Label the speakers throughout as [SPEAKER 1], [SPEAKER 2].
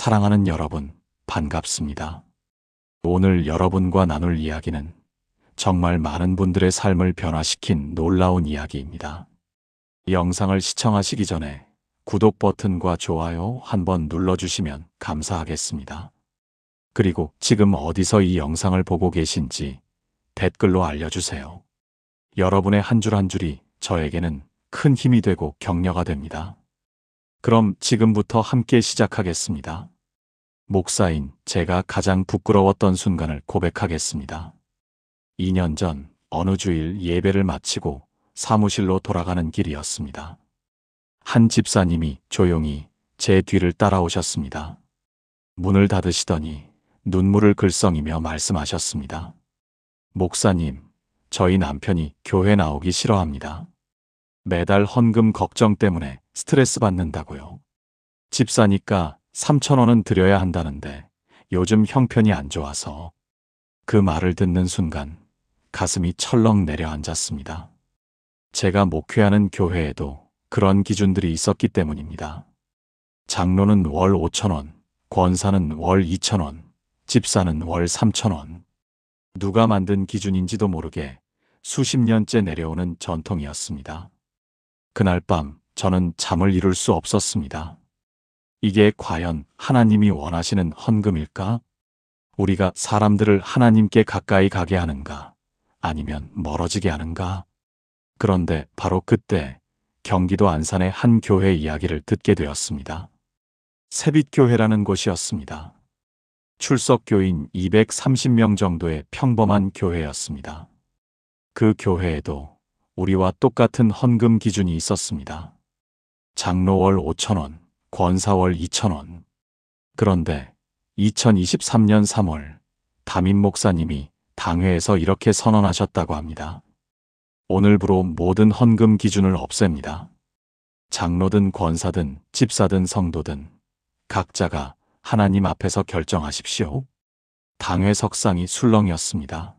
[SPEAKER 1] 사랑하는 여러분, 반갑습니다. 오늘 여러분과 나눌 이야기는 정말 많은 분들의 삶을 변화시킨 놀라운 이야기입니다. 영상을 시청하시기 전에 구독 버튼과 좋아요 한번 눌러주시면 감사하겠습니다. 그리고 지금 어디서 이 영상을 보고 계신지 댓글로 알려주세요. 여러분의 한 줄 한 줄이 저에게는 큰 힘이 되고 격려가 됩니다. 그럼 지금부터 함께 시작하겠습니다. 목사인 제가 가장 부끄러웠던 순간을 고백하겠습니다. 2년 전 어느 주일 예배를 마치고 사무실로 돌아가는 길이었습니다. 한 집사님이 조용히 제 뒤를 따라오셨습니다. 문을 닫으시더니 눈물을 글썽이며 말씀하셨습니다. 목사님, 저희 남편이 교회 나오기 싫어합니다. 매달 헌금 걱정 때문에 스트레스 받는다고요. 집사니까 3,000원은 드려야 한다는데 요즘 형편이 안 좋아서. 그 말을 듣는 순간 가슴이 철렁 내려앉았습니다. 제가 목회하는 교회에도 그런 기준들이 있었기 때문입니다. 장로는 월 5,000원, 권사는 월 2,000원, 집사는 월 3,000원. 누가 만든 기준인지도 모르게 수십 년째 내려오는 전통이었습니다. 그날 밤 저는 잠을 이룰 수 없었습니다. 이게 과연 하나님이 원하시는 헌금일까? 우리가 사람들을 하나님께 가까이 가게 하는가? 아니면 멀어지게 하는가? 그런데 바로 그때 경기도 안산의 한 교회 이야기를 듣게 되었습니다. 새빛교회라는 곳이었습니다. 출석교인 230명 정도의 평범한 교회였습니다. 그 교회에도 우리와 똑같은 헌금 기준이 있었습니다. 장로 월 5,000원, 권사 월 2,000원. 그런데 2023년 3월 담임 목사님이 당회에서 이렇게 선언하셨다고 합니다. 오늘부로 모든 헌금 기준을 없앱니다. 장로든 권사든 집사든 성도든 각자가 하나님 앞에서 결정하십시오. 당회 석상이 술렁이었습니다.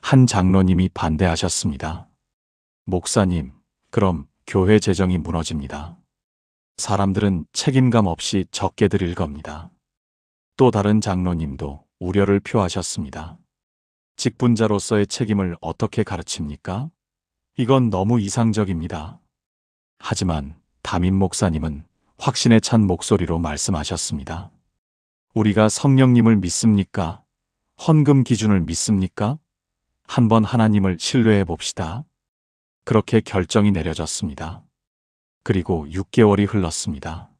[SPEAKER 1] 한 장로님이 반대하셨습니다. 목사님, 그럼 교회 재정이 무너집니다. 사람들은 책임감 없이 적게 드릴 겁니다. 또 다른 장로님도 우려를 표하셨습니다. 직분자로서의 책임을 어떻게 가르칩니까? 이건 너무 이상적입니다. 하지만 담임 목사님은 확신에 찬 목소리로 말씀하셨습니다. 우리가 성령님을 믿습니까? 헌금 기준을 믿습니까? 한번 하나님을 신뢰해 봅시다. 그렇게 결정이 내려졌습니다. 그리고 6개월이 흘렀습니다.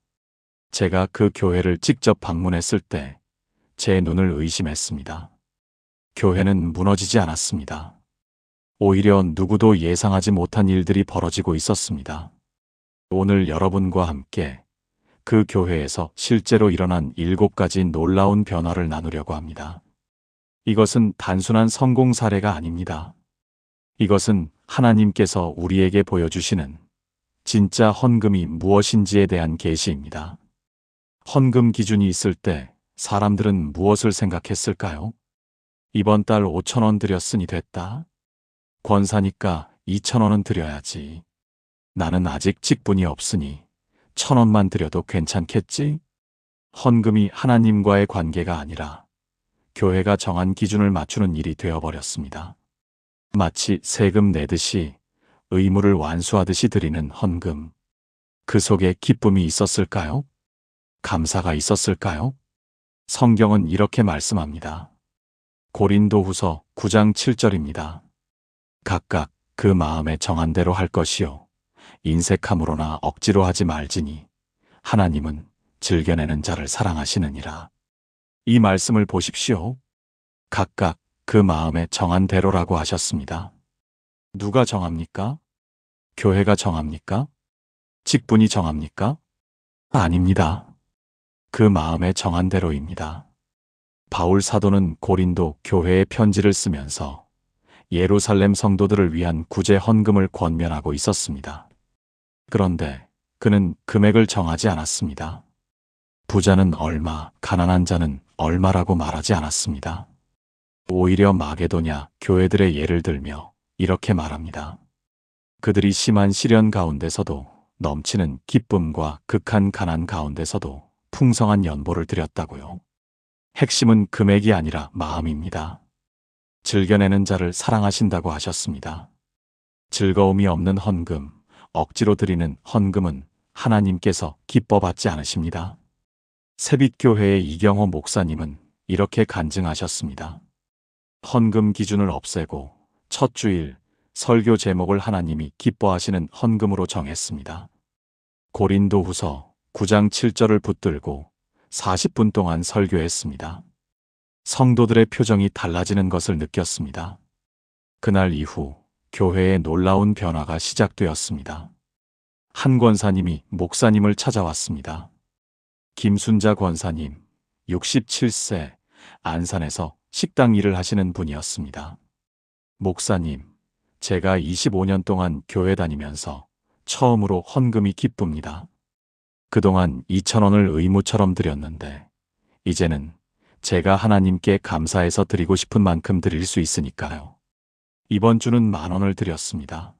[SPEAKER 1] 제가 그 교회를 직접 방문했을 때 제 눈을 의심했습니다. 교회는 무너지지 않았습니다. 오히려 누구도 예상하지 못한 일들이 벌어지고 있었습니다. 오늘 여러분과 함께 그 교회에서 실제로 일어난 7가지 놀라운 변화를 나누려고 합니다. 이것은 단순한 성공 사례가 아닙니다. 이것은 하나님께서 우리에게 보여주시는 진짜 헌금이 무엇인지에 대한 계시입니다. 헌금 기준이 있을 때 사람들은 무엇을 생각했을까요? 이번 달 5,000원 드렸으니 됐다. 권사니까 2,000원은 드려야지. 나는 아직 직분이 없으니 1,000원만 드려도 괜찮겠지? 헌금이 하나님과의 관계가 아니라 교회가 정한 기준을 맞추는 일이 되어버렸습니다. 마치 세금 내듯이 의무를 완수하듯이 드리는 헌금. 그 속에 기쁨이 있었을까요? 감사가 있었을까요? 성경은 이렇게 말씀합니다. 고린도후서 9장 7절입니다. 각각 그 마음에 정한 대로 할 것이요 인색함으로나 억지로 하지 말지니 하나님은 즐겨내는 자를 사랑하시느니라. 이 말씀을 보십시오. 각각 그 마음에 정한 대로라고 하셨습니다. 누가 정합니까? 교회가 정합니까? 직분이 정합니까? 아닙니다. 그 마음에 정한 대로입니다. 바울 사도는 고린도 교회에 편지를 쓰면서 예루살렘 성도들을 위한 구제 헌금을 권면하고 있었습니다. 그런데 그는 금액을 정하지 않았습니다. 부자는 얼마, 가난한 자는 얼마라고 말하지 않았습니다. 오히려 마게도냐 교회들의 예를 들며 이렇게 말합니다. 그들이 심한 시련 가운데서도 넘치는 기쁨과 극한 가난 가운데서도 풍성한 연보를 드렸다고요. 핵심은 금액이 아니라 마음입니다. 즐겨내는 자를 사랑하신다고 하셨습니다. 즐거움이 없는 헌금, 억지로 드리는 헌금은 하나님께서 기뻐받지 않으십니다. 새빛교회의 이경호 목사님은 이렇게 간증하셨습니다. 헌금 기준을 없애고 첫 주일 설교 제목을 하나님이 기뻐하시는 헌금으로 정했습니다. 고린도후서 9장 7절을 붙들고 40분 동안 설교했습니다. 성도들의 표정이 달라지는 것을 느꼈습니다. 그날 이후 교회에 놀라운 변화가 시작되었습니다. 한 권사님이 목사님을 찾아왔습니다. 김순자 권사님, 67세, 안산에서 식당 일을 하시는 분이었습니다. 목사님, 제가 25년 동안 교회 다니면서 처음으로 헌금이 기쁩니다. 그동안 2,000원을 의무처럼 드렸는데 이제는 제가 하나님께 감사해서 드리고 싶은 만큼 드릴 수 있으니까요. 이번 주는 10,000원을 드렸습니다.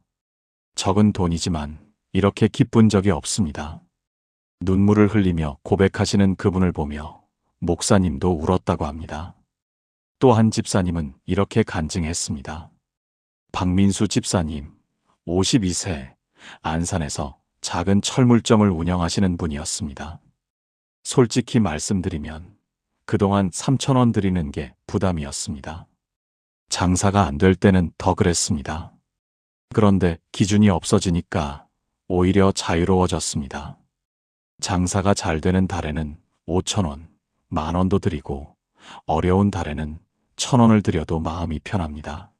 [SPEAKER 1] 적은 돈이지만 이렇게 기쁜 적이 없습니다. 눈물을 흘리며 고백하시는 그분을 보며 목사님도 울었다고 합니다. 또 한 집사님은 이렇게 간증했습니다. 박민수 집사님, 52세, 안산에서 작은 철물점을 운영하시는 분이었습니다. 솔직히 말씀드리면 그동안 3,000원 드리는 게 부담이었습니다. 장사가 안 될 때는 더 그랬습니다. 그런데 기준이 없어지니까 오히려 자유로워졌습니다. 장사가 잘 되는 달에는 5,000원, 10,000원도 드리고 어려운 달에는 1,000원을 드려도 마음이 편합니다.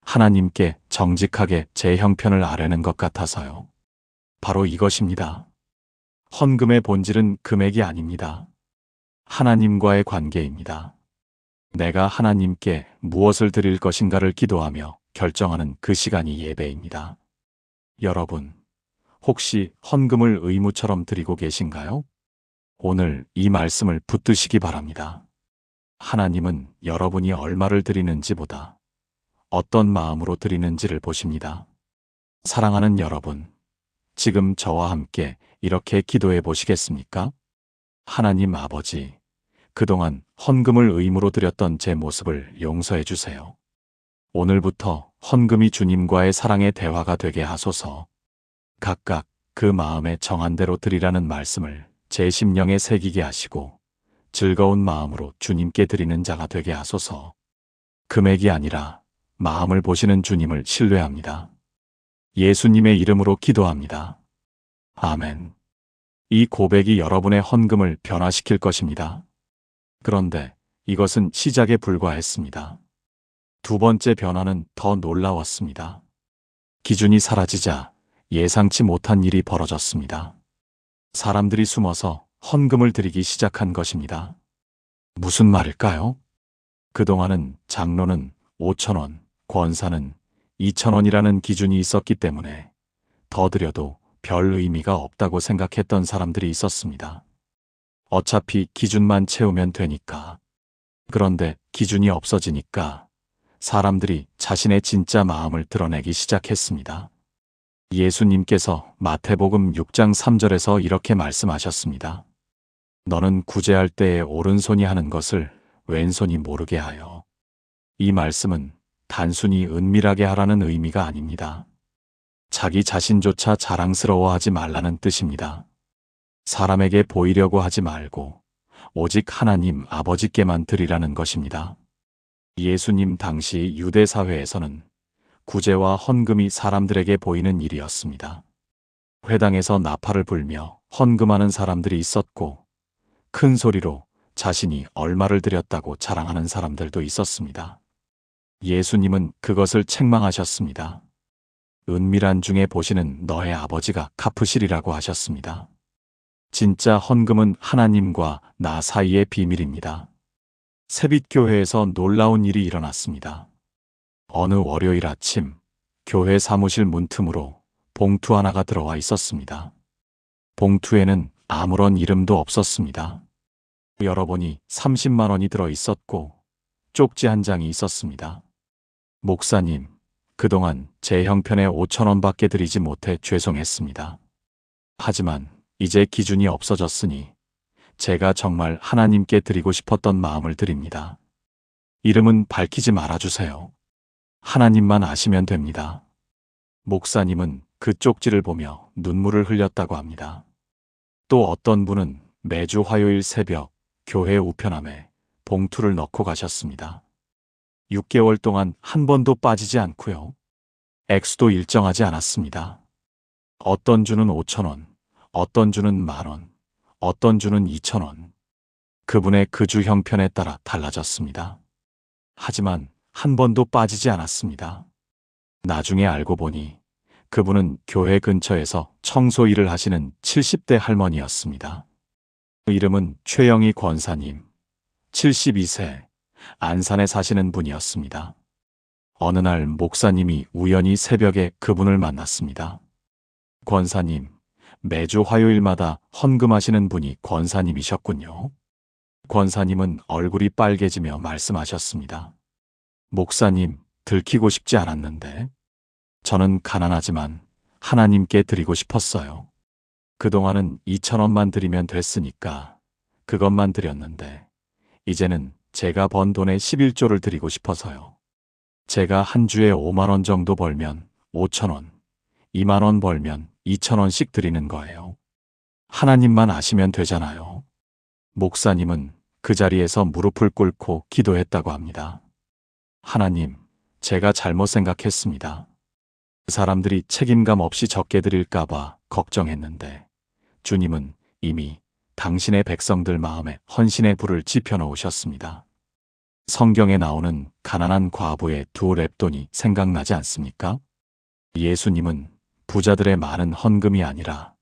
[SPEAKER 1] 하나님께 정직하게 제 형편을 아뢰는 것 같아서요. 바로 이것입니다. 헌금의 본질은 금액이 아닙니다. 하나님과의 관계입니다. 내가 하나님께 무엇을 드릴 것인가를 기도하며 결정하는 그 시간이 예배입니다. 여러분, 혹시 헌금을 의무처럼 드리고 계신가요? 오늘 이 말씀을 붙드시기 바랍니다. 하나님은 여러분이 얼마를 드리는지보다 어떤 마음으로 드리는지를 보십니다. 사랑하는 여러분, 지금 저와 함께 이렇게 기도해 보시겠습니까? 하나님 아버지, 그동안 헌금을 의무로 드렸던 제 모습을 용서해 주세요. 오늘부터 헌금이 주님과의 사랑의 대화가 되게 하소서. 각각 그 마음에 정한 대로 드리라는 말씀을 제 심령에 새기게 하시고 즐거운 마음으로 주님께 드리는 자가 되게 하소서. 금액이 아니라 마음을 보시는 주님을 신뢰합니다. 예수님의 이름으로 기도합니다. 아멘. 이 고백이 여러분의 헌금을 변화시킬 것입니다. 그런데 이것은 시작에 불과했습니다. 두 번째 변화는 더 놀라웠습니다. 기준이 사라지자 예상치 못한 일이 벌어졌습니다. 사람들이 숨어서 헌금을 드리기 시작한 것입니다. 무슨 말일까요? 그동안은 장로는 5,000원, 권사는 2,000원이라는 기준이 있었기 때문에 더 드려도 별 의미가 없다고 생각했던 사람들이 있었습니다. 어차피 기준만 채우면 되니까. 그런데 기준이 없어지니까 사람들이 자신의 진짜 마음을 드러내기 시작했습니다. 예수님께서 마태복음 6장 3절에서 이렇게 말씀하셨습니다. 너는 구제할 때에 오른손이 하는 것을 왼손이 모르게 하여. 이 말씀은 단순히 은밀하게 하라는 의미가 아닙니다. 자기 자신조차 자랑스러워하지 말라는 뜻입니다. 사람에게 보이려고 하지 말고 오직 하나님 아버지께만 드리라는 것입니다. 예수님 당시 유대 사회에서는 구제와 헌금이 사람들에게 보이는 일이었습니다. 회당에서 나팔을 불며 헌금하는 사람들이 있었고 큰 소리로 자신이 얼마를 드렸다고 자랑하는 사람들도 있었습니다. 예수님은 그것을 책망하셨습니다. 은밀한 중에 보시는 너의 아버지가 갚으시리라고 하셨습니다. 진짜 헌금은 하나님과 나 사이의 비밀입니다. 새빛교회에서 놀라운 일이 일어났습니다. 어느 월요일 아침 교회 사무실 문틈으로 봉투 하나가 들어와 있었습니다. 봉투에는 아무런 이름도 없었습니다. 열어보니 30만 원이 들어 있었고 쪽지 한 장이 있었습니다. 목사님, 그동안 제 형편에 5,000원밖에 드리지 못해 죄송했습니다. 하지만 이제 기준이 없어졌으니 제가 정말 하나님께 드리고 싶었던 마음을 드립니다. 이름은 밝히지 말아주세요. 하나님만 아시면 됩니다. 목사님은 그 쪽지를 보며 눈물을 흘렸다고 합니다. 또 어떤 분은 매주 화요일 새벽 교회 우편함에 봉투를 넣고 가셨습니다. 6개월 동안 한 번도 빠지지 않고요. 액수도 일정하지 않았습니다. 어떤 주는 5,000원, 어떤 주는 10,000원, 어떤 주는 2,000원. 그분의 그 주 형편에 따라 달라졌습니다. 하지만 한 번도 빠지지 않았습니다. 나중에 알고 보니 그분은 교회 근처에서 청소 일을 하시는 70대 할머니였습니다. 이름은 최영희 권사님, 72세, 안산에 사시는 분이었습니다. 어느 날 목사님이 우연히 새벽에 그분을 만났습니다. 권사님, 매주 화요일마다 헌금하시는 분이 권사님이셨군요. 권사님은 얼굴이 빨개지며 말씀하셨습니다. 목사님, 들키고 싶지 않았는데 저는 가난하지만 하나님께 드리고 싶었어요. 그동안은 2,000원만 드리면 됐으니까 그것만 드렸는데 이제는 제가 번 돈의 11조를 드리고 싶어서요. 제가 한 주에 5만 원 정도 벌면 5,000원, 2만 원 벌면 2,000원씩 드리는 거예요. 하나님만 아시면 되잖아요. 목사님은 그 자리에서 무릎을 꿇고 기도했다고 합니다. 하나님, 제가 잘못 생각했습니다. 사람들이 책임감 없이 적게 드릴까봐 걱정했는데 주님은 이미 당신의 백성들 마음에 헌신의 불을 지펴놓으셨습니다. 성경에 나오는 가난한 과부의 2렙돈이 생각나지 않습니까? 예수님은 부자들의 많은 헌금이 아니라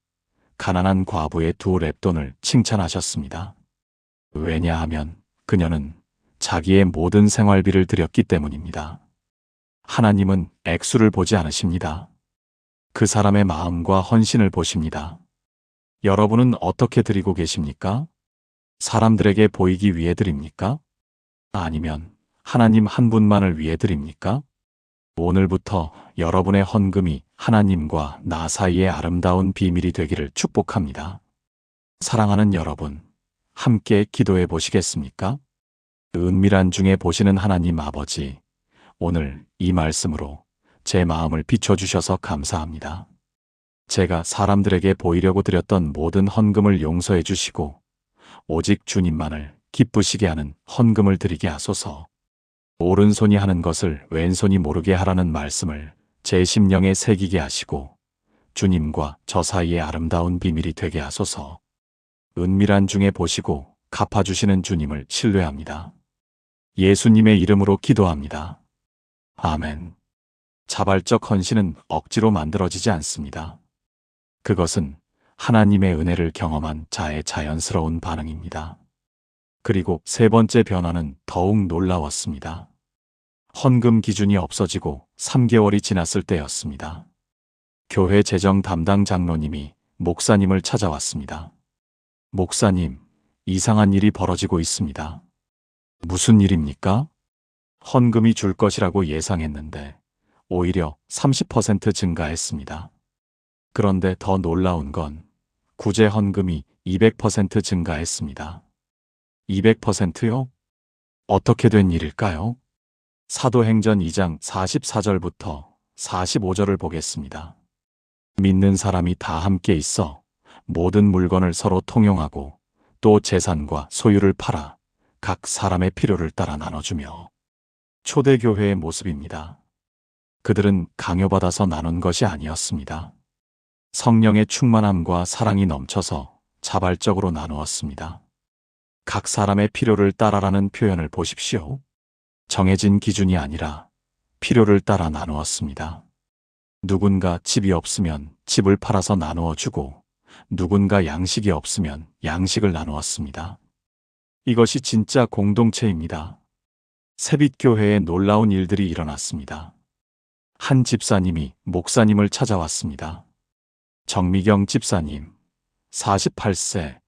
[SPEAKER 1] 가난한 과부의 2렙돈을 칭찬하셨습니다. 왜냐하면 그녀는 자기의 모든 생활비를 드렸기 때문입니다. 하나님은 액수를 보지 않으십니다. 그 사람의 마음과 헌신을 보십니다. 여러분은 어떻게 드리고 계십니까? 사람들에게 보이기 위해 드립니까? 아니면 하나님 한 분만을 위해 드립니까? 오늘부터 여러분의 헌금이 하나님과 나 사이의 아름다운 비밀이 되기를 축복합니다. 사랑하는 여러분, 함께 기도해 보시겠습니까? 은밀한 중에 보시는 하나님 아버지, 오늘 이 말씀으로 제 마음을 비춰주셔서 감사합니다. 제가 사람들에게 보이려고 드렸던 모든 헌금을 용서해 주시고 오직 주님만을 기쁘시게 하는 헌금을 드리게 하소서. 오른손이 하는 것을 왼손이 모르게 하라는 말씀을 제 심령에 새기게 하시고 주님과 저 사이의 아름다운 비밀이 되게 하소서. 은밀한 중에 보시고 갚아주시는 주님을 신뢰합니다. 예수님의 이름으로 기도합니다. 아멘. 자발적 헌신은 억지로 만들어지지 않습니다. 그것은 하나님의 은혜를 경험한 자의 자연스러운 반응입니다. 그리고 세 번째 변화는 더욱 놀라웠습니다. 헌금 기준이 없어지고 3개월이 지났을 때였습니다. 교회 재정 담당 장로님이 목사님을 찾아왔습니다. 목사님, 이상한 일이 벌어지고 있습니다. 무슨 일입니까? 헌금이 줄 것이라고 예상했는데 오히려 30% 증가했습니다. 그런데 더 놀라운 건 구제 헌금이 200% 증가했습니다. 200%요? 어떻게 된 일일까요? 사도행전 2장 44절부터 45절을 보겠습니다. 믿는 사람이 다 함께 있어 모든 물건을 서로 통용하고 또 재산과 소유를 팔아 각 사람의 필요를 따라 나눠주며. 초대교회의 모습입니다. 그들은 강요받아서 나눈 것이 아니었습니다. 성령의 충만함과 사랑이 넘쳐서 자발적으로 나누었습니다. 각 사람의 필요를 따라라는 표현을 보십시오. 정해진 기준이 아니라 필요를 따라 나누었습니다. 누군가 집이 없으면 집을 팔아서 나누어 주고 누군가 양식이 없으면 양식을 나누었습니다. 이것이 진짜 공동체입니다. 새빛교회에 놀라운 일들이 일어났습니다. 한 집사님이 목사님을 찾아왔습니다. 정미경 집사님, 48세,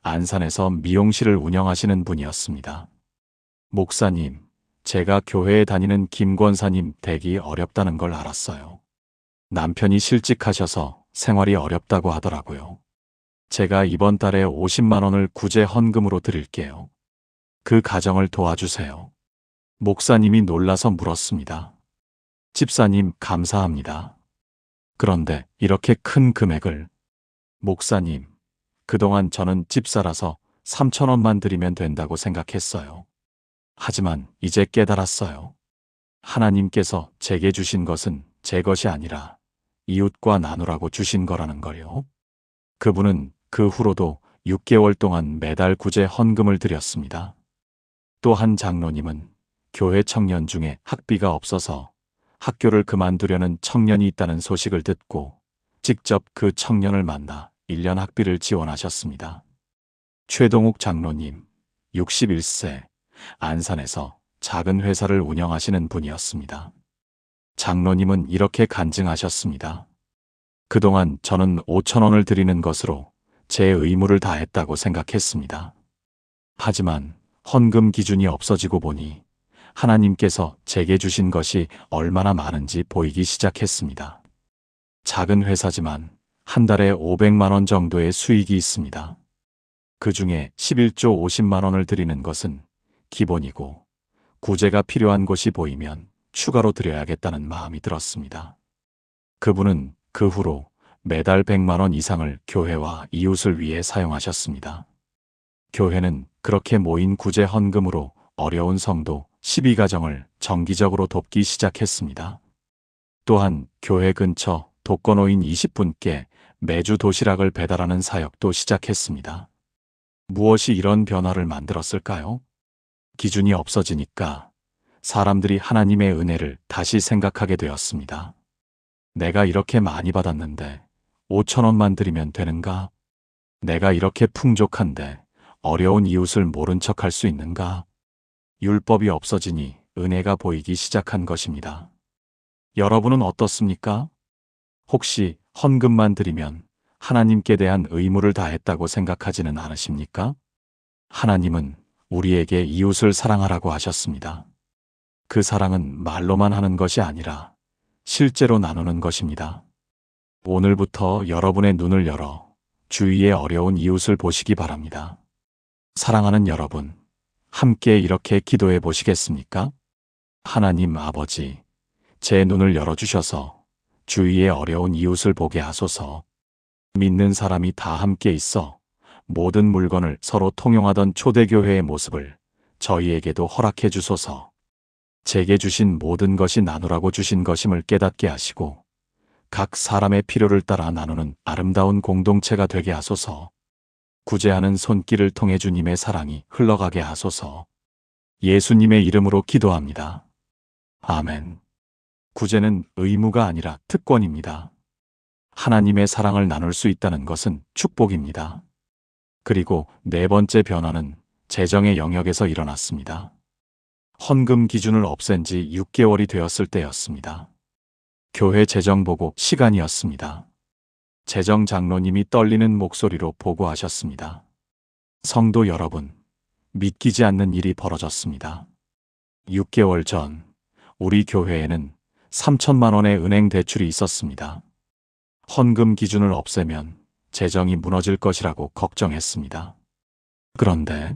[SPEAKER 1] 안산에서 미용실을 운영하시는 분이었습니다. 목사님, 제가 교회에 다니는 김 권사님 댁이 어렵다는 걸 알았어요. 남편이 실직하셔서 생활이 어렵다고 하더라고요. 제가 이번 달에 50만 원을 구제 헌금으로 드릴게요. 그 가정을 도와주세요. 목사님이 놀라서 물었습니다. 집사님, 감사합니다. 그런데 이렇게 큰 금액을. 목사님, 그동안 저는 집사라서 3천 원만 드리면 된다고 생각했어요. 하지만 이제 깨달았어요. 하나님께서 제게 주신 것은 제 것이 아니라 이웃과 나누라고 주신 거라는 걸요. 그분은 그 후로도 6개월 동안 매달 구제 헌금을 드렸습니다. 또 한 장로님은 교회 청년 중에 학비가 없어서 학교를 그만두려는 청년이 있다는 소식을 듣고 직접 그 청년을 만나 1년 학비를 지원하셨습니다. 최동욱 장로님, 61세, 안산에서 작은 회사를 운영하시는 분이었습니다. 장로님은 이렇게 간증하셨습니다. 그동안 저는 5천 원을 드리는 것으로 제 의무를 다했다고 생각했습니다. 하지만 헌금 기준이 없어지고 보니 하나님께서 제게 주신 것이 얼마나 많은지 보이기 시작했습니다. 작은 회사지만 한 달에 500만 원 정도의 수익이 있습니다. 그 중에 11조 50만 원을 드리는 것은 기본이고 구제가 필요한 곳이 보이면 추가로 드려야겠다는 마음이 들었습니다. 그분은 그 후로 매달 100만 원 이상을 교회와 이웃을 위해 사용하셨습니다. 교회는 그렇게 모인 구제 헌금으로 어려운 성도 12가정을 정기적으로 돕기 시작했습니다. 또한 교회 근처 독거노인 20분께 매주 도시락을 배달하는 사역도 시작했습니다. 무엇이 이런 변화를 만들었을까요? 기준이 없어지니까 사람들이 하나님의 은혜를 다시 생각하게 되었습니다. 내가 이렇게 많이 받았는데 5천 원만 드리면 되는가? 내가 이렇게 풍족한데 어려운 이웃을 모른 척할 수 있는가? 율법이 없어지니 은혜가 보이기 시작한 것입니다. 여러분은 어떻습니까? 혹시 헌금만 드리면 하나님께 대한 의무를 다했다고 생각하지는 않으십니까? 하나님은 우리에게 이웃을 사랑하라고 하셨습니다. 그 사랑은 말로만 하는 것이 아니라 실제로 나누는 것입니다. 오늘부터 여러분의 눈을 열어 주위의 어려운 이웃을 보시기 바랍니다. 사랑하는 여러분, 함께 이렇게 기도해 보시겠습니까? 하나님 아버지, 제 눈을 열어주셔서 주위의 어려운 이웃을 보게 하소서. 믿는 사람이 다 함께 있어 모든 물건을 서로 통용하던 초대교회의 모습을 저희에게도 허락해 주소서. 제게 주신 모든 것이 나누라고 주신 것임을 깨닫게 하시고 각 사람의 필요를 따라 나누는 아름다운 공동체가 되게 하소서. 구제하는 손길을 통해 주님의 사랑이 흘러가게 하소서. 예수님의 이름으로 기도합니다. 아멘. 구제는 의무가 아니라 특권입니다. 하나님의 사랑을 나눌 수 있다는 것은 축복입니다. 그리고 네 번째 변화는 재정의 영역에서 일어났습니다. 헌금 기준을 없앤 지 6개월이 되었을 때였습니다. 교회 재정 보고 시간이었습니다. 재정 장로님이 떨리는 목소리로 보고하셨습니다. 성도 여러분, 믿기지 않는 일이 벌어졌습니다. 6개월 전 우리 교회에는 3천만 원의 은행 대출이 있었습니다. 헌금 기준을 없애면 재정이 무너질 것이라고 걱정했습니다. 그런데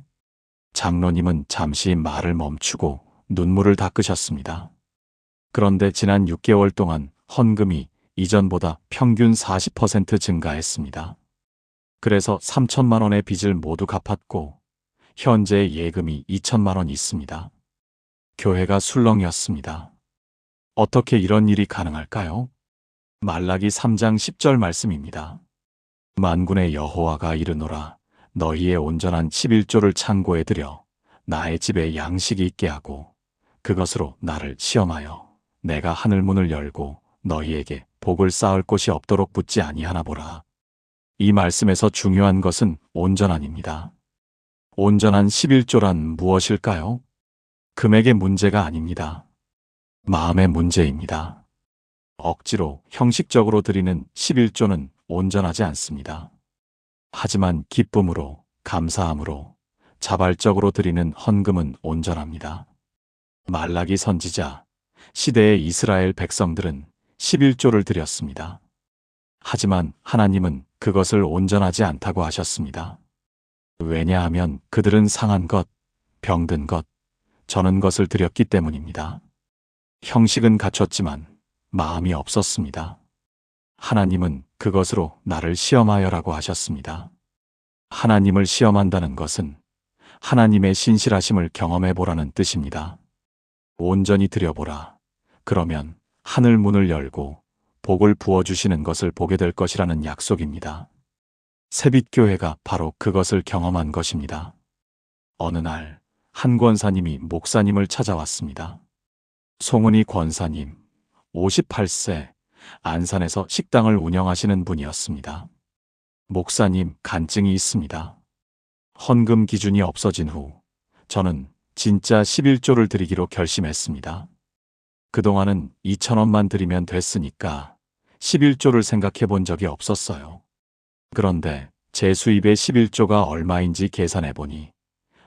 [SPEAKER 1] 장로님은 잠시 말을 멈추고 눈물을 닦으셨습니다. 그런데 지난 6개월 동안 헌금이 이전보다 평균 40% 증가했습니다. 그래서 3천만 원의 빚을 모두 갚았고 현재 예금이 2천만 원 있습니다. 교회가 술렁이었습니다. 어떻게 이런 일이 가능할까요? 말라기 3장 10절 말씀입니다. 만군의 여호와가 이르노라 너희의 온전한 11조를 창고에 들여 나의 집에 양식이 있게 하고 그것으로 나를 시험하여 내가 하늘 문을 열고 너희에게 복을 쌓을 곳이 없도록 붙지 아니하나 보라. 이 말씀에서 중요한 것은 온전한입니다. 온전한 11조란 무엇일까요? 금액의 문제가 아닙니다. 마음의 문제입니다. 억지로 형식적으로 드리는 11조는 온전하지 않습니다. 하지만 기쁨으로, 감사함으로, 자발적으로 드리는 헌금은 온전합니다. 말라기 선지자, 시대의 이스라엘 백성들은 11조를 드렸습니다. 하지만 하나님은 그것을 온전하지 않다고 하셨습니다. 왜냐하면 그들은 상한 것, 병든 것, 저는 것을 드렸기 때문입니다. 형식은 갖췄지만 마음이 없었습니다. 하나님은 그것으로 나를 시험하여라고 하셨습니다. 하나님을 시험한다는 것은 하나님의 신실하심을 경험해 보라는 뜻입니다. 온전히 드려보라. 그러면 하늘 문을 열고 복을 부어주시는 것을 보게 될 것이라는 약속입니다. 새빛교회가 바로 그것을 경험한 것입니다. 어느 날 한 권사님이 목사님을 찾아왔습니다. 송은이 권사님, 58세, 안산에서 식당을 운영하시는 분이었습니다. 목사님, 간증이 있습니다. 헌금 기준이 없어진 후 저는 진짜 11조를 드리기로 결심했습니다. 그동안은 2,000원만 드리면 됐으니까 11조를 생각해 본 적이 없었어요. 그런데 제 수입의 11조가 얼마인지 계산해 보니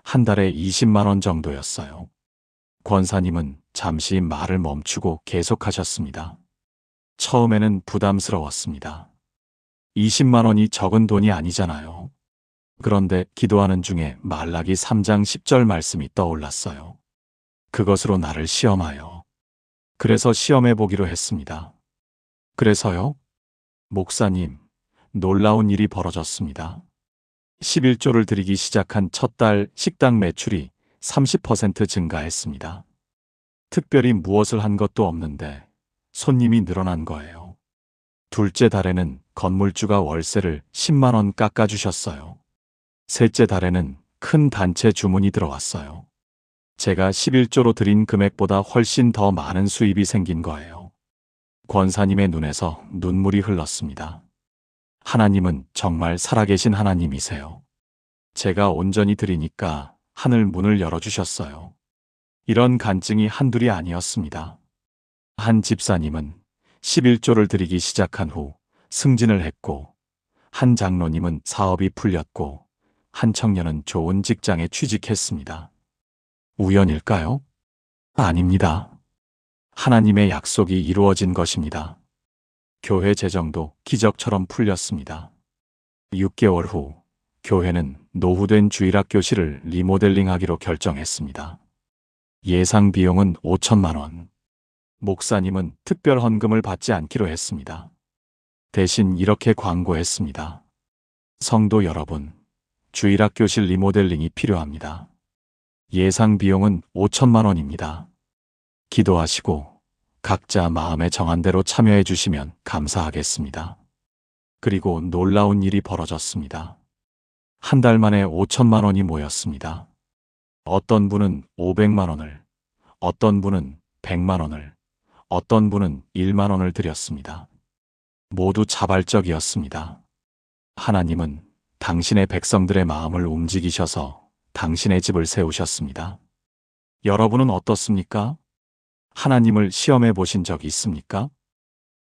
[SPEAKER 1] 한 달에 20만 원 정도였어요. 권사님은 잠시 말을 멈추고 계속하셨습니다. 처음에는 부담스러웠습니다. 20만 원이 적은 돈이 아니잖아요. 그런데 기도하는 중에 말라기 3장 10절 말씀이 떠올랐어요. 그것으로 나를 시험하여. 그래서 시험해 보기로 했습니다. 그래서요? 목사님, 놀라운 일이 벌어졌습니다. 11조를 드리기 시작한 첫 달 식당 매출이 30% 증가했습니다. 특별히 무엇을 한 것도 없는데 손님이 늘어난 거예요. 둘째 달에는 건물주가 월세를 10만 원 깎아주셨어요. 셋째 달에는 큰 단체 주문이 들어왔어요. 제가 11조로 드린 금액보다 훨씬 더 많은 수입이 생긴 거예요. 권사님의 눈에서 눈물이 흘렀습니다. 하나님은 정말 살아계신 하나님이세요. 제가 온전히 드리니까 하늘 문을 열어주셨어요. 이런 간증이 한둘이 아니었습니다. 한 집사님은 11조를 드리기 시작한 후 승진을 했고, 한 장로님은 사업이 풀렸고, 한 청년은 좋은 직장에 취직했습니다. 우연일까요? 아닙니다. 하나님의 약속이 이루어진 것입니다. 교회 재정도 기적처럼 풀렸습니다. 6개월 후 교회는 노후된 주일학교실을 리모델링하기로 결정했습니다. 예상 비용은 5천만 원. 목사님은 특별 헌금을 받지 않기로 했습니다. 대신 이렇게 광고했습니다. 성도 여러분, 주일학교실 리모델링이 필요합니다. 예상 비용은 5천만 원입니다. 기도하시고 각자 마음에 정한 대로 참여해 주시면 감사하겠습니다. 그리고 놀라운 일이 벌어졌습니다. 한 달 만에 5천만 원이 모였습니다. 어떤 분은 500만 원을, 어떤 분은 100만 원을, 어떤 분은 1만 원을 드렸습니다. 모두 자발적이었습니다. 하나님은 당신의 백성들의 마음을 움직이셔서 당신의 집을 세우셨습니다. 여러분은 어떻습니까? 하나님을 시험해 보신 적이 있습니까?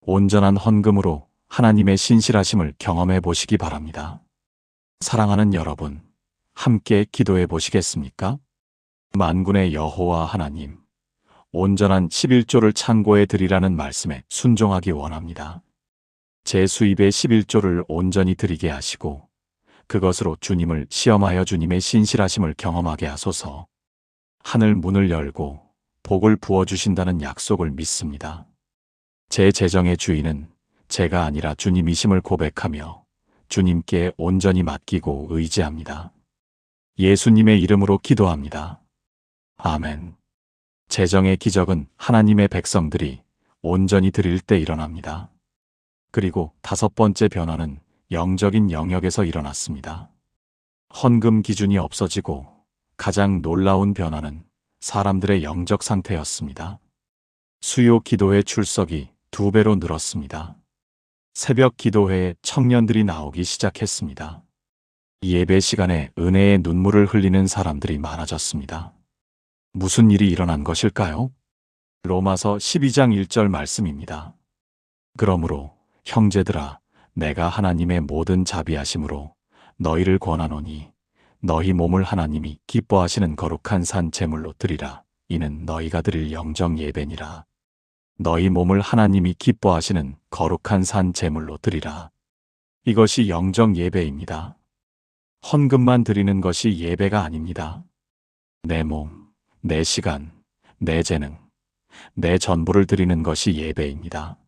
[SPEAKER 1] 온전한 헌금으로 하나님의 신실하심을 경험해 보시기 바랍니다. 사랑하는 여러분, 함께 기도해 보시겠습니까? 만군의 여호와 하나님, 온전한 11조를 창고에 드리라는 말씀에 순종하기 원합니다. 제 수입의 11조를 온전히 드리게 하시고 그것으로 주님을 시험하여 주님의 신실하심을 경험하게 하소서. 하늘 문을 열고 복을 부어주신다는 약속을 믿습니다. 제 재정의 주인은 제가 아니라 주님이심을 고백하며 주님께 온전히 맡기고 의지합니다. 예수님의 이름으로 기도합니다. 아멘. 재정의 기적은 하나님의 백성들이 온전히 드릴 때 일어납니다. 그리고 다섯 번째 변화는 영적인 영역에서 일어났습니다. 헌금 기준이 없어지고 가장 놀라운 변화는 사람들의 영적 상태였습니다. 수요 기도회 출석이 2배로 늘었습니다. 새벽 기도회에 청년들이 나오기 시작했습니다. 예배 시간에 은혜의 눈물을 흘리는 사람들이 많아졌습니다. 무슨 일이 일어난 것일까요? 로마서 12장 1절 말씀입니다. 그러므로 형제들아, 내가 하나님의 모든 자비하심으로 너희를 권하노니 너희 몸을 하나님이 기뻐하시는 거룩한 산 제물로 드리라. 이는 너희가 드릴 영적 예배니라. 너희 몸을 하나님이 기뻐하시는 거룩한 산 제물로 드리라. 이것이 영적 예배입니다. 헌금만 드리는 것이 예배가 아닙니다. 내 몸, 내 시간, 내 재능, 내 전부를 드리는 것이 예배입니다.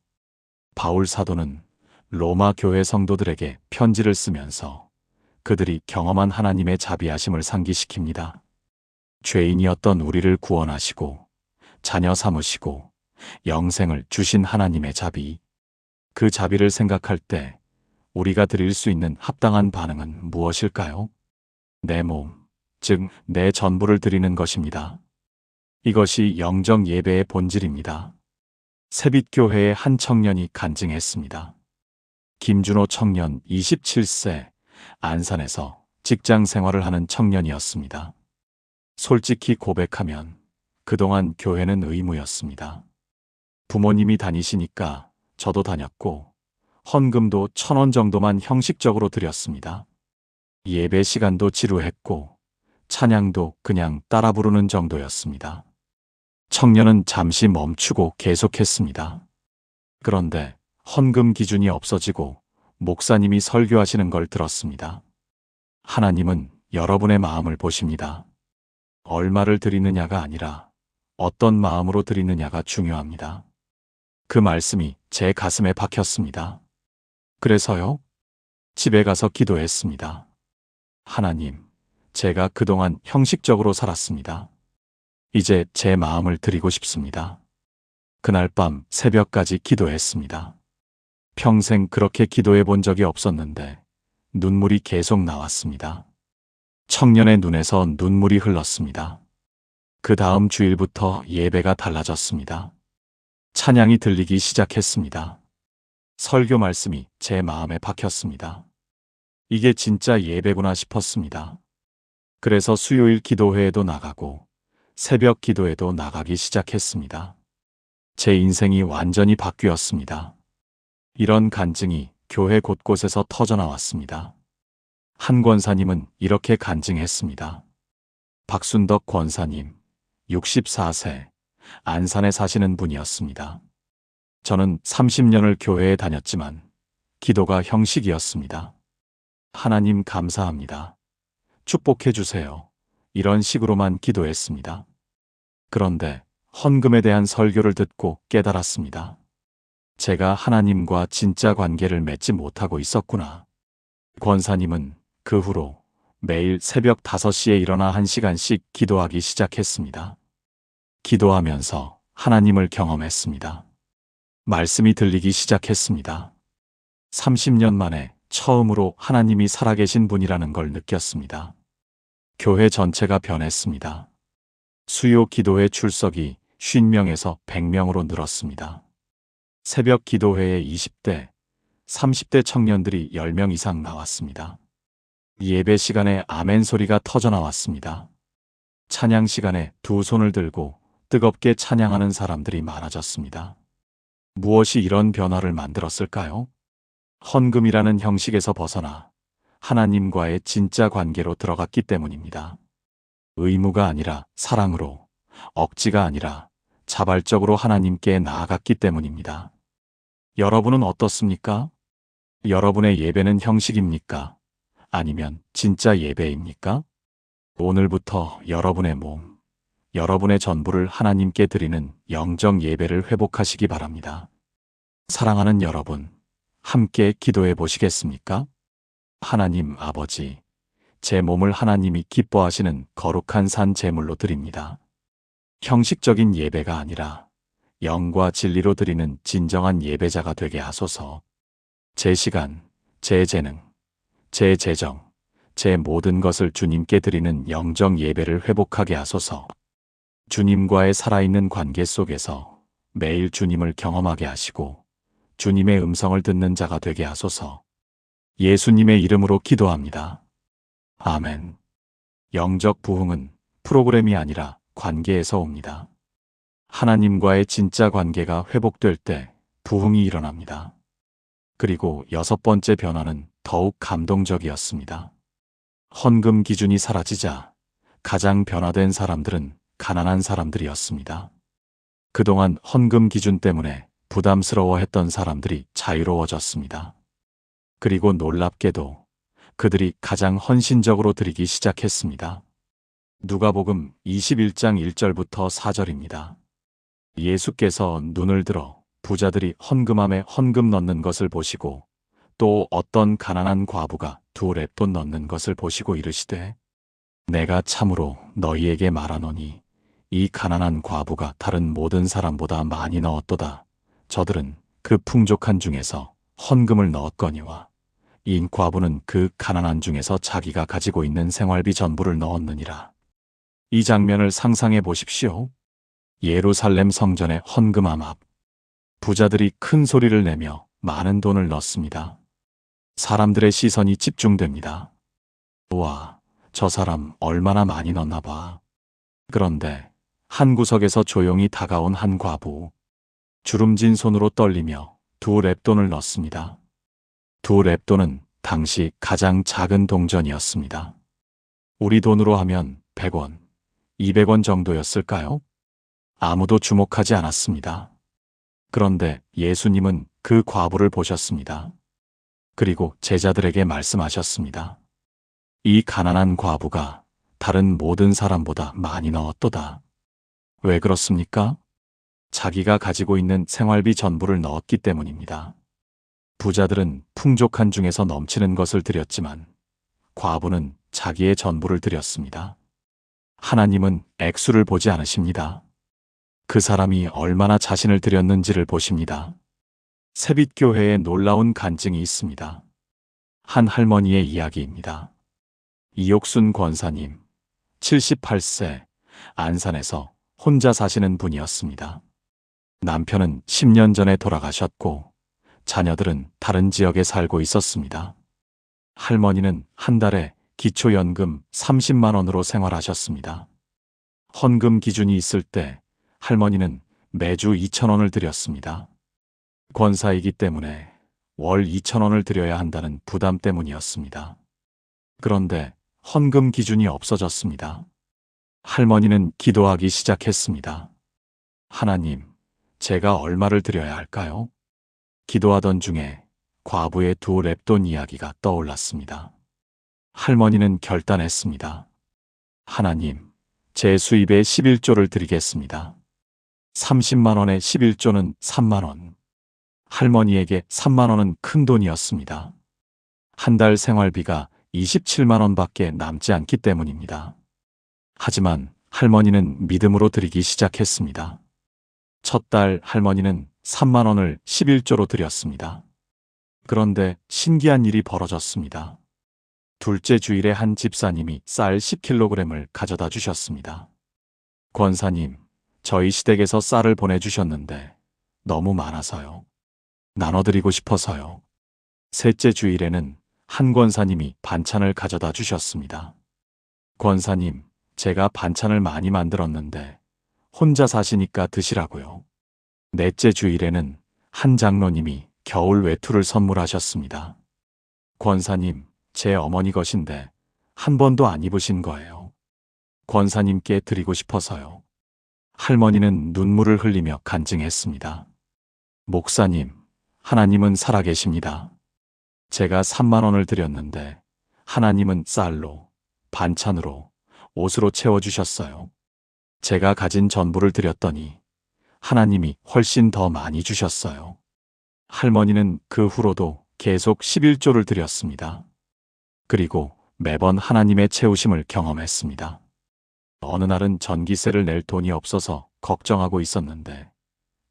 [SPEAKER 1] 바울 사도는 로마 교회 성도들에게 편지를 쓰면서 그들이 경험한 하나님의 자비하심을 상기시킵니다. 죄인이었던 우리를 구원하시고 자녀 삼으시고 영생을 주신 하나님의 자비, 그 자비를 생각할 때 우리가 드릴 수 있는 합당한 반응은 무엇일까요? 내 몸, 즉 내 전부를 드리는 것입니다. 이것이 영적 예배의 본질입니다. 새빛교회의 한 청년이 간증했습니다. 김준호 청년 27세, 안산에서 직장 생활을 하는 청년이었습니다. 솔직히 고백하면 그동안 교회는 의무였습니다. 부모님이 다니시니까 저도 다녔고 헌금도 1,000원 정도만 형식적으로 드렸습니다. 예배 시간도 지루했고 찬양도 그냥 따라 부르는 정도였습니다. 청년은 잠시 멈추고 계속했습니다. 그런데 헌금 기준이 없어지고 목사님이 설교하시는 걸 들었습니다. 하나님은 여러분의 마음을 보십니다. 얼마를 드리느냐가 아니라 어떤 마음으로 드리느냐가 중요합니다. 그 말씀이 제 가슴에 박혔습니다. 그래서요, 집에 가서 기도했습니다. 하나님, 제가 그동안 형식적으로 살았습니다. 이제 제 마음을 드리고 싶습니다. 그날 밤 새벽까지 기도했습니다. 평생 그렇게 기도해 본 적이 없었는데 눈물이 계속 나왔습니다. 청년의 눈에서 눈물이 흘렀습니다. 그 다음 주일부터 예배가 달라졌습니다. 찬양이 들리기 시작했습니다. 설교 말씀이 제 마음에 박혔습니다. 이게 진짜 예배구나 싶었습니다. 그래서 수요일 기도회에도 나가고 새벽 기도에도 나가기 시작했습니다. 제 인생이 완전히 바뀌었습니다. 이런 간증이 교회 곳곳에서 터져나왔습니다. 한 권사님은 이렇게 간증했습니다. 박순덕 권사님, 64세, 안산에 사시는 분이었습니다. 저는 30년을 교회에 다녔지만 기도가 형식이었습니다. 하나님 감사합니다. 축복해 주세요. 이런 식으로만 기도했습니다. 그런데 헌금에 대한 설교를 듣고 깨달았습니다. 제가 하나님과 진짜 관계를 맺지 못하고 있었구나. 권사님은 그 후로 매일 새벽 5시에 일어나 1시간씩 기도하기 시작했습니다. 기도하면서 하나님을 경험했습니다. 말씀이 들리기 시작했습니다. 30년 만에 처음으로 하나님이 살아계신 분이라는 걸 느꼈습니다. 교회 전체가 변했습니다. 수요 기도회 출석이 50명에서 100명으로 늘었습니다. 새벽 기도회에 20대, 30대 청년들이 10명 이상 나왔습니다. 예배 시간에 아멘 소리가 터져나왔습니다. 찬양 시간에 두 손을 들고 뜨겁게 찬양하는 사람들이 많아졌습니다. 무엇이 이런 변화를 만들었을까요? 헌금이라는 형식에서 벗어나 하나님과의 진짜 관계로 들어갔기 때문입니다. 의무가 아니라 사랑으로, 억지가 아니라 자발적으로 하나님께 나아갔기 때문입니다. 여러분은 어떻습니까? 여러분의 예배는 형식입니까? 아니면 진짜 예배입니까? 오늘부터 여러분의 몸, 여러분의 전부를 하나님께 드리는 영적 예배를 회복하시기 바랍니다. 사랑하는 여러분, 함께 기도해 보시겠습니까? 하나님 아버지, 제 몸을 하나님이 기뻐하시는 거룩한 산 제물로 드립니다. 형식적인 예배가 아니라 영과 진리로 드리는 진정한 예배자가 되게 하소서. 제 시간, 제 재능, 제 재정, 제 모든 것을 주님께 드리는 영적 예배를 회복하게 하소서. 주님과의 살아있는 관계 속에서 매일 주님을 경험하게 하시고 주님의 음성을 듣는 자가 되게 하소서. 예수님의 이름으로 기도합니다. 아멘. 영적 부흥은 프로그램이 아니라 관계에서 옵니다. 하나님과의 진짜 관계가 회복될 때 부흥이 일어납니다. 그리고 6번째 변화는 더욱 감동적이었습니다. 헌금 기준이 사라지자 가장 변화된 사람들은 가난한 사람들이었습니다. 그동안 헌금 기준 때문에 부담스러워했던 사람들이 자유로워졌습니다. 그리고 놀랍게도 그들이 가장 헌신적으로 드리기 시작했습니다. 누가복음 21장 1절부터 4절입니다. 예수께서 눈을 들어 부자들이 헌금함에 헌금 넣는 것을 보시고 또 어떤 가난한 과부가 2렙돈 넣는 것을 보시고 이르시되 내가 참으로 너희에게 말하노니 이 가난한 과부가 다른 모든 사람보다 많이 넣었도다. 저들은 그 풍족한 중에서 헌금을 넣었거니와 이 과부는 그 가난한 중에서 자기가 가지고 있는 생활비 전부를 넣었느니라. 이 장면을 상상해 보십시오. 예루살렘 성전의 헌금함 앞. 부자들이 큰 소리를 내며 많은 돈을 넣습니다. 사람들의 시선이 집중됩니다. 우와, 저 사람 얼마나 많이 넣나 봐. 그런데 한 구석에서 조용히 다가온 한 과부. 주름진 손으로 떨리며 2렙돈을 넣습니다. 2렙돈은 당시 가장 작은 동전이었습니다. 우리 돈으로 하면 100원, 200원 정도였을까요? 아무도 주목하지 않았습니다. 그런데 예수님은 그 과부를 보셨습니다. 그리고 제자들에게 말씀하셨습니다. 이 가난한 과부가 다른 모든 사람보다 많이 넣었도다. 왜 그렇습니까? 자기가 가지고 있는 생활비 전부를 넣었기 때문입니다. 부자들은 풍족한 중에서 넘치는 것을 드렸지만 과부는 자기의 전부를 드렸습니다. 하나님은 액수를 보지 않으십니다. 그 사람이 얼마나 자신을 드렸는지를 보십니다. 새빛교회에 놀라운 간증이 있습니다. 한 할머니의 이야기입니다. 이옥순 권사님, 78세, 안산에서 혼자 사시는 분이었습니다. 남편은 10년 전에 돌아가셨고 자녀들은 다른 지역에 살고 있었습니다. 할머니는 한 달에 기초연금 30만 원으로 생활하셨습니다. 헌금 기준이 있을 때 할머니는 매주 2,000원을 드렸습니다. 권사이기 때문에 월 2,000원을 드려야 한다는 부담 때문이었습니다. 그런데 헌금 기준이 없어졌습니다. 할머니는 기도하기 시작했습니다. 하나님, 제가 얼마를 드려야 할까요? 기도하던 중에 과부의 2렙돈 이야기가 떠올랐습니다. 할머니는 결단했습니다. 하나님, 제 수입의 11조를 드리겠습니다. 30만 원의 11조는 3만 원. 할머니에게 3만 원은 큰 돈이었습니다. 한 달 생활비가 27만 원밖에 남지 않기 때문입니다. 하지만 할머니는 믿음으로 드리기 시작했습니다. 첫 달 할머니는 3만 원을 11조로 드렸습니다. 그런데 신기한 일이 벌어졌습니다. 둘째 주일에 한 집사님이 쌀 10kg을 가져다 주셨습니다. 권사님, 저희 시댁에서 쌀을 보내주셨는데 너무 많아서요. 나눠드리고 싶어서요. 셋째 주일에는 한 권사님이 반찬을 가져다 주셨습니다. 권사님, 제가 반찬을 많이 만들었는데 혼자 사시니까 드시라고요. 넷째 주일에는 한 장로님이 겨울 외투를 선물하셨습니다. 권사님, 제 어머니 것인데 한 번도 안 입으신 거예요. 권사님께 드리고 싶어서요. 할머니는 눈물을 흘리며 간증했습니다. 목사님, 하나님은 살아계십니다. 제가 3만 원을 드렸는데 하나님은 쌀로, 반찬으로, 옷으로 채워주셨어요. 제가 가진 전부를 드렸더니 하나님이 훨씬 더 많이 주셨어요. 할머니는 그 후로도 계속 11조를 드렸습니다. 그리고 매번 하나님의 채우심을 경험했습니다. 어느 날은 전기세를 낼 돈이 없어서 걱정하고 있었는데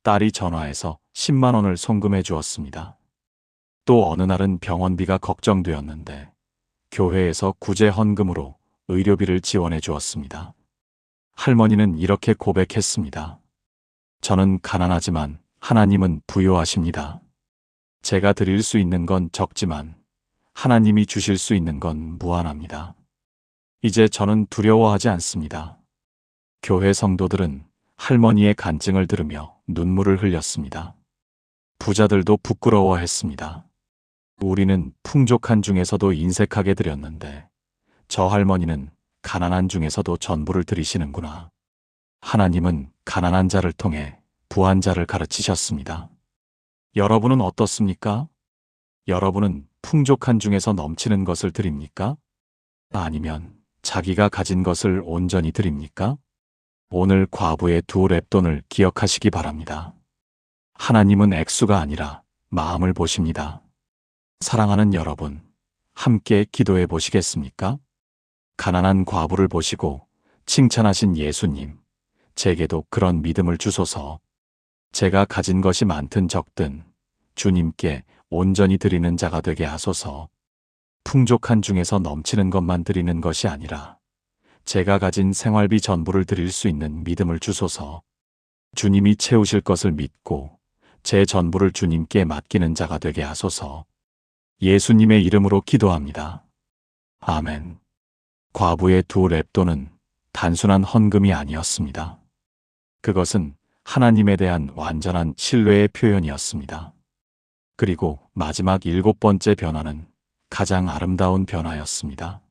[SPEAKER 1] 딸이 전화해서 10만 원을 송금해 주었습니다. 또 어느 날은 병원비가 걱정되었는데 교회에서 구제 헌금으로 의료비를 지원해 주었습니다. 할머니는 이렇게 고백했습니다. 저는 가난하지만 하나님은 부유하십니다. 제가 드릴 수 있는 건 적지만 하나님이 주실 수 있는 건 무한합니다. 이제 저는 두려워하지 않습니다. 교회 성도들은 할머니의 간증을 들으며 눈물을 흘렸습니다. 부자들도 부끄러워했습니다. 우리는 풍족한 중에서도 인색하게 드렸는데 저 할머니는 가난한 중에서도 전부를 드리시는구나. 하나님은 가난한 자를 통해 부한 자를 가르치셨습니다. 여러분은 어떻습니까? 여러분은 풍족한 중에서 넘치는 것을 드립니까? 아니면 자기가 가진 것을 온전히 드립니까? 오늘 과부의 2렙돈을 기억하시기 바랍니다. 하나님은 액수가 아니라 마음을 보십니다. 사랑하는 여러분, 함께 기도해 보시겠습니까? 가난한 과부를 보시고 칭찬하신 예수님, 제게도 그런 믿음을 주소서. 제가 가진 것이 많든 적든 주님께 온전히 드리는 자가 되게 하소서. 풍족한 중에서 넘치는 것만 드리는 것이 아니라 제가 가진 생활비 전부를 드릴 수 있는 믿음을 주소서. 주님이 채우실 것을 믿고 제 전부를 주님께 맡기는 자가 되게 하소서. 예수님의 이름으로 기도합니다. 아멘. 과부의 2렙돈은 단순한 헌금이 아니었습니다. 그것은 하나님에 대한 완전한 신뢰의 표현이었습니다. 그리고 마지막 7번째 변화는 가장 아름다운 변화였습니다.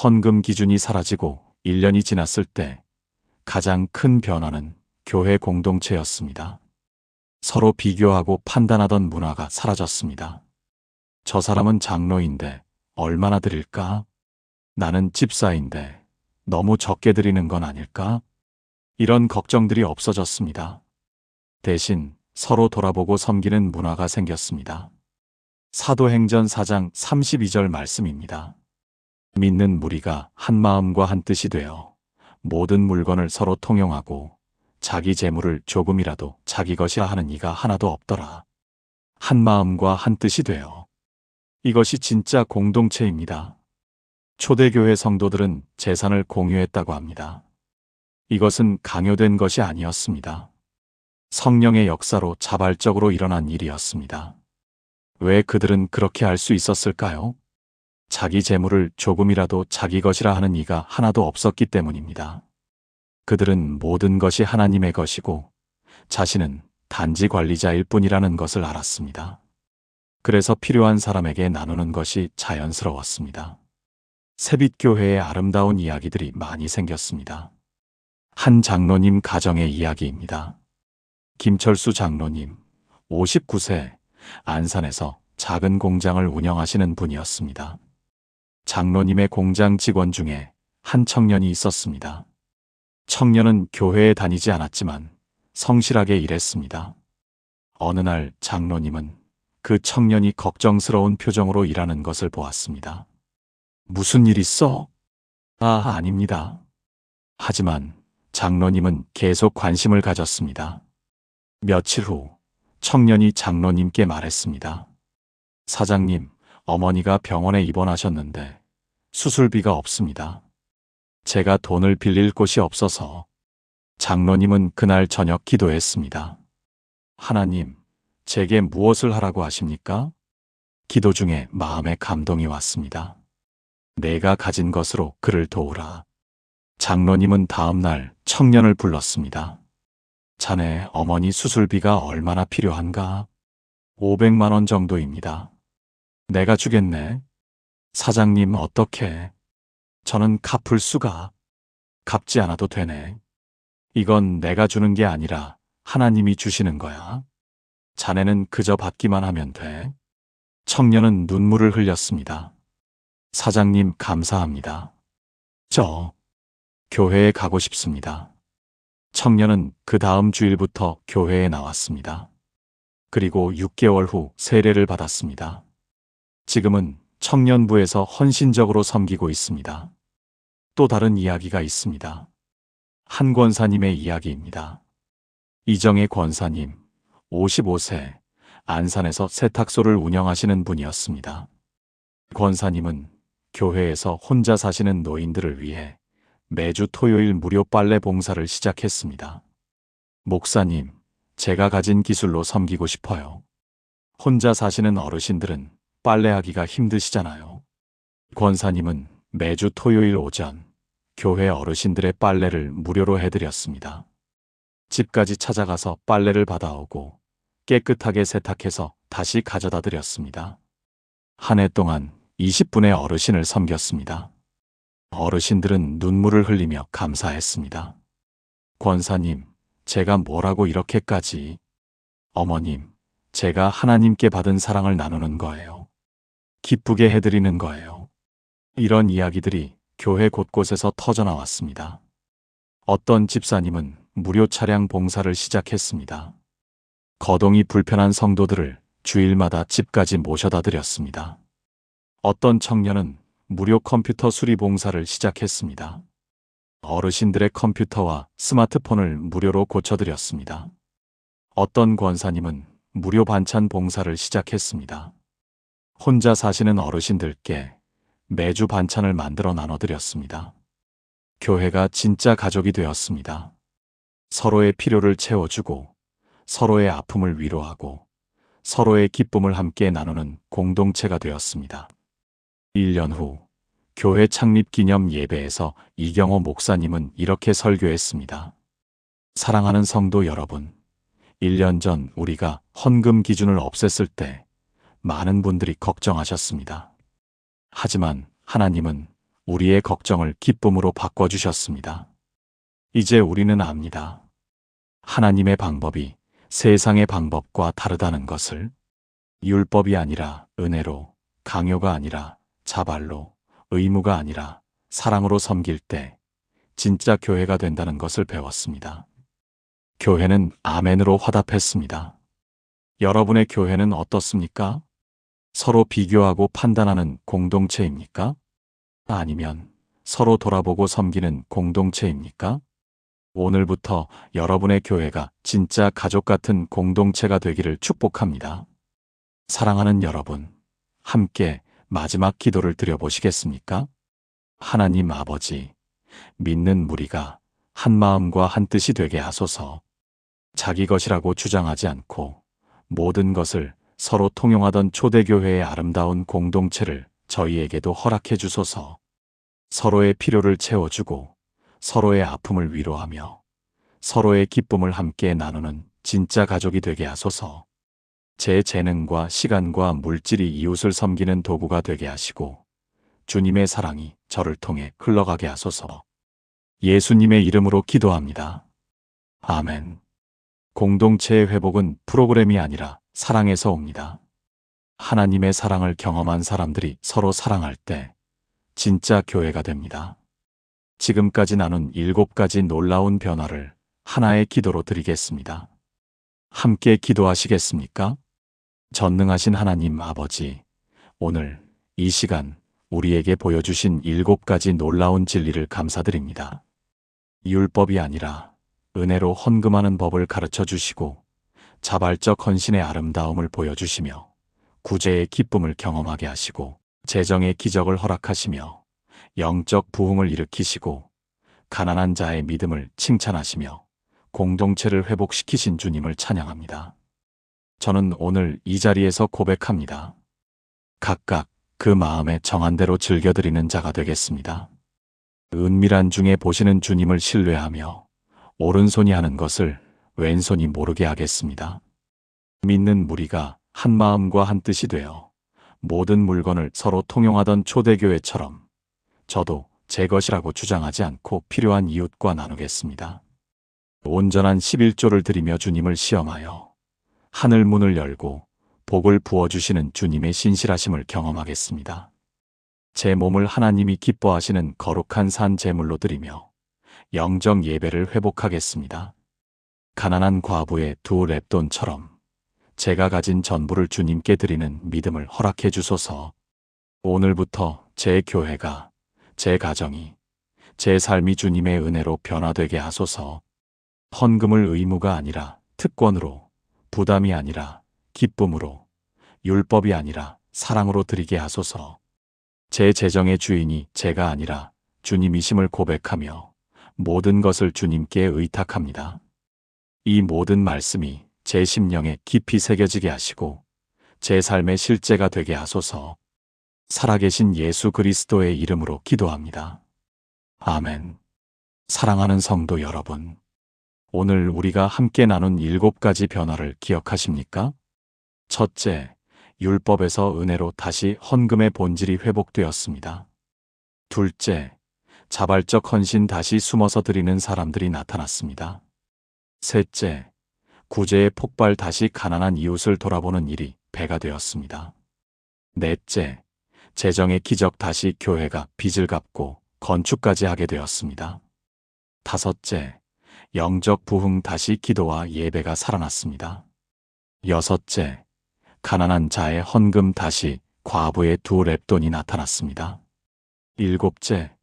[SPEAKER 1] 헌금 기준이 사라지고 1년이 지났을 때 가장 큰 변화는 교회 공동체였습니다. 서로 비교하고 판단하던 문화가 사라졌습니다. 저 사람은 장로인데 얼마나 드릴까? 나는 집사인데 너무 적게 드리는 건 아닐까? 이런 걱정들이 없어졌습니다. 대신 서로 돌아보고 섬기는 문화가 생겼습니다. 사도행전 4장 32절 말씀입니다. 믿는 무리가 한 마음과 한 뜻이 되어 모든 물건을 서로 통용하고 자기 재물을 조금이라도 자기 것이라 하는 이가 하나도 없더라. 한 마음과 한 뜻이 되어. 이것이 진짜 공동체입니다. 초대교회 성도들은 재산을 공유했다고 합니다. 이것은 강요된 것이 아니었습니다. 성령의 역사로 자발적으로 일어난 일이었습니다. 왜 그들은 그렇게 할 수 있었을까요? 자기 재물을 조금이라도 자기 것이라 하는 이가 하나도 없었기 때문입니다. 그들은 모든 것이 하나님의 것이고 자신은 단지 관리자일 뿐이라는 것을 알았습니다. 그래서 필요한 사람에게 나누는 것이 자연스러웠습니다. 새빛교회의 아름다운 이야기들이 많이 생겼습니다. 한 장로님 가정의 이야기입니다. 김철수 장로님, 59세, 안산에서 작은 공장을 운영하시는 분이었습니다. 장로님의 공장 직원 중에 한 청년이 있었습니다. 청년은 교회에 다니지 않았지만 성실하게 일했습니다. 어느 날 장로님은 그 청년이 걱정스러운 표정으로 일하는 것을 보았습니다. 무슨 일 있어? 아닙니다. 하지만 장로님은 계속 관심을 가졌습니다. 며칠 후 청년이 장로님께 말했습니다. 사장님, 어머니가 병원에 입원하셨는데 수술비가 없습니다. 제가 돈을 빌릴 곳이 없어서. 장로님은 그날 저녁 기도했습니다. 하나님, 제게 무엇을 하라고 하십니까? 기도 중에 마음에 감동이 왔습니다. 내가 가진 것으로 그를 도우라. 장로님은 다음 날 청년을 불렀습니다. 자네 어머니 수술비가 얼마나 필요한가? 500만 원 정도입니다. 내가 주겠네. 사장님 어떻게? 저는 갚을 수가. 갚지 않아도 되네. 이건 내가 주는 게 아니라 하나님이 주시는 거야. 자네는 그저 받기만 하면 돼. 청년은 눈물을 흘렸습니다. 사장님 감사합니다. 저 교회에 가고 싶습니다. 청년은 그 다음 주일부터 교회에 나왔습니다. 그리고 6개월 후 세례를 받았습니다. 지금은 청년부에서 헌신적으로 섬기고 있습니다. 또 다른 이야기가 있습니다. 한 권사님의 이야기입니다. 이정혜 권사님, 55세, 안산에서 세탁소를 운영하시는 분이었습니다. 권사님은 교회에서 혼자 사시는 노인들을 위해 매주 토요일 무료 빨래 봉사를 시작했습니다. 목사님, 제가 가진 기술로 섬기고 싶어요. 혼자 사시는 어르신들은 빨래하기가 힘드시잖아요. 권사님은 매주 토요일 오전 교회 어르신들의 빨래를 무료로 해드렸습니다. 집까지 찾아가서 빨래를 받아오고 깨끗하게 세탁해서 다시 가져다 드렸습니다. 한 해 동안 20분의 어르신을 섬겼습니다. 어르신들은 눈물을 흘리며 감사했습니다. 권사님, 제가 뭐라고 이렇게까지. 어머님, 제가 하나님께 받은 사랑을 나누는 거예요. 기쁘게 해드리는 거예요. 이런 이야기들이 교회 곳곳에서 터져나왔습니다. 어떤 집사님은 무료 차량 봉사를 시작했습니다. 거동이 불편한 성도들을 주일마다 집까지 모셔다 드렸습니다. 어떤 청년은 무료 컴퓨터 수리 봉사를 시작했습니다. 어르신들의 컴퓨터와 스마트폰을 무료로 고쳐드렸습니다. 어떤 권사님은 무료 반찬 봉사를 시작했습니다. 혼자 사시는 어르신들께 매주 반찬을 만들어 나눠드렸습니다. 교회가 진짜 가족이 되었습니다. 서로의 필요를 채워주고 서로의 아픔을 위로하고 서로의 기쁨을 함께 나누는 공동체가 되었습니다. 1년 후 교회 창립 기념 예배에서 이경호 목사님은 이렇게 설교했습니다. 사랑하는 성도 여러분, 1년 전 우리가 헌금 기준을 없앴을 때 많은 분들이 걱정하셨습니다. 하지만 하나님은 우리의 걱정을 기쁨으로 바꿔주셨습니다. 이제 우리는 압니다. 하나님의 방법이 세상의 방법과 다르다는 것을. 율법이 아니라 은혜로, 강요가 아니라 자발로, 의무가 아니라 사랑으로 섬길 때 진짜 교회가 된다는 것을 배웠습니다. 교회는 아멘으로 화답했습니다. 여러분의 교회는 어떻습니까? 서로 비교하고 판단하는 공동체입니까? 아니면 서로 돌아보고 섬기는 공동체입니까? 오늘부터 여러분의 교회가 진짜 가족 같은 공동체가 되기를 축복합니다. 사랑하는 여러분, 함께 마지막 기도를 드려보시겠습니까? 하나님 아버지, 믿는 무리가 한 마음과 한 뜻이 되게 하소서. 자기 것이라고 주장하지 않고 모든 것을 서로 통용하던 초대교회의 아름다운 공동체를 저희에게도 허락해 주소서. 서로의 필요를 채워주고 서로의 아픔을 위로하며 서로의 기쁨을 함께 나누는 진짜 가족이 되게 하소서. 제 재능과 시간과 물질이 이웃을 섬기는 도구가 되게 하시고 주님의 사랑이 저를 통해 흘러가게 하소서. 예수님의 이름으로 기도합니다. 아멘. 공동체의 회복은 프로그램이 아니라 사랑에서 옵니다. 하나님의 사랑을 경험한 사람들이 서로 사랑할 때 진짜 교회가 됩니다. 지금까지 나눈 7가지 놀라운 변화를 하나의 기도로 드리겠습니다. 함께 기도하시겠습니까? 전능하신 하나님 아버지, 오늘 이 시간 우리에게 보여주신 7가지 놀라운 진리를 감사드립니다. 율법이 아니라 은혜로 헌금하는 법을 가르쳐 주시고 자발적 헌신의 아름다움을 보여주시며 구제의 기쁨을 경험하게 하시고 재정의 기적을 허락하시며 영적 부흥을 일으키시고 가난한 자의 믿음을 칭찬하시며 공동체를 회복시키신 주님을 찬양합니다. 저는 오늘 이 자리에서 고백합니다. 각각 그 마음에 정한 대로 즐겨드리는 자가 되겠습니다. 은밀한 중에 보시는 주님을 신뢰하며 오른손이 하는 것을 왼손이 모르게 하겠습니다. 믿는 무리가 한 마음과 한 뜻이 되어 모든 물건을 서로 통용하던 초대교회처럼 저도 제 것이라고 주장하지 않고 필요한 이웃과 나누겠습니다. 온전한 11조를 드리며 주님을 시험하여 하늘 문을 열고 복을 부어주시는 주님의 신실하심을 경험하겠습니다. 제 몸을 하나님이 기뻐하시는 거룩한 산 제물로 드리며 영적 예배를 회복하겠습니다. 가난한 과부의 2렙돈처럼 제가 가진 전부를 주님께 드리는 믿음을 허락해 주소서. 오늘부터 제 교회가, 제 가정이, 제 삶이 주님의 은혜로 변화되게 하소서. 헌금을 의무가 아니라 특권으로, 부담이 아니라 기쁨으로, 율법이 아니라 사랑으로 드리게 하소서. 제 재정의 주인이 제가 아니라 주님이심을 고백하며 모든 것을 주님께 의탁합니다. 이 모든 말씀이 제 심령에 깊이 새겨지게 하시고 제 삶의 실제가 되게 하소서. 살아계신 예수 그리스도의 이름으로 기도합니다. 아멘. 사랑하는 성도 여러분, 오늘 우리가 함께 나눈 7가지 변화를 기억하십니까? 첫째, 율법에서 은혜로 다시 헌금의 본질이 회복되었습니다. 둘째, 자발적 헌신 다시 숨어서 드리는 사람들이 나타났습니다. 셋째, 구제의 폭발, 다시 가난한 이웃을 돌아보는 일이 배가 되었습니다. 넷째, 재정의 기적, 다시 교회가 빚을 갚고 건축까지 하게 되었습니다. 다섯째, 영적 부흥, 다시 기도와 예배가 살아났습니다. 여섯째, 가난한 자의 헌금, 다시 과부의 두 렙돈이 나타났습니다. 일곱째,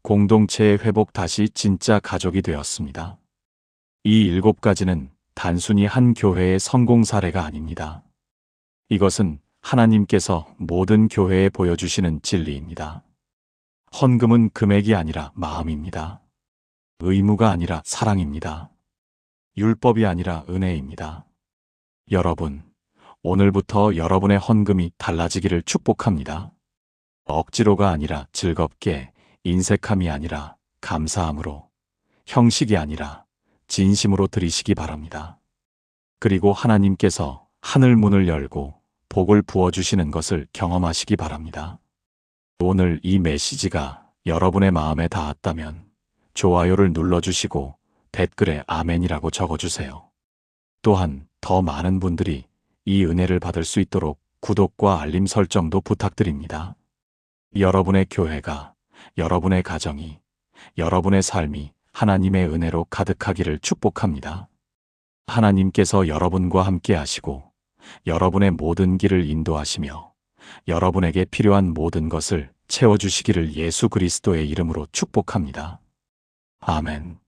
[SPEAKER 1] 공동체의 회복, 다시 진짜 가족이 되었습니다. 이 일곱 가지는 단순히 한 교회의 성공 사례가 아닙니다. 이것은 하나님께서 모든 교회에 보여주시는 진리입니다. 헌금은 금액이 아니라 마음입니다. 의무가 아니라 사랑입니다. 율법이 아니라 은혜입니다. 여러분, 오늘부터 여러분의 헌금이 달라지기를 축복합니다. 억지로가 아니라 즐겁게, 인색함이 아니라 감사함으로, 형식이 아니라 진심으로 드리시기 바랍니다. 그리고 하나님께서 하늘 문을 열고 복을 부어주시는 것을 경험하시기 바랍니다. 오늘 이 메시지가 여러분의 마음에 닿았다면 좋아요를 눌러주시고 댓글에 아멘이라고 적어주세요. 또한 더 많은 분들이 이 은혜를 받을 수 있도록 구독과 알림 설정도 부탁드립니다. 여러분의 교회가, 여러분의 가정이, 여러분의 삶이 하나님의 은혜로 가득하기를 축복합니다. 하나님께서 여러분과 함께 하시고 여러분의 모든 길을 인도하시며 여러분에게 필요한 모든 것을 채워주시기를 예수 그리스도의 이름으로 축복합니다. 아멘.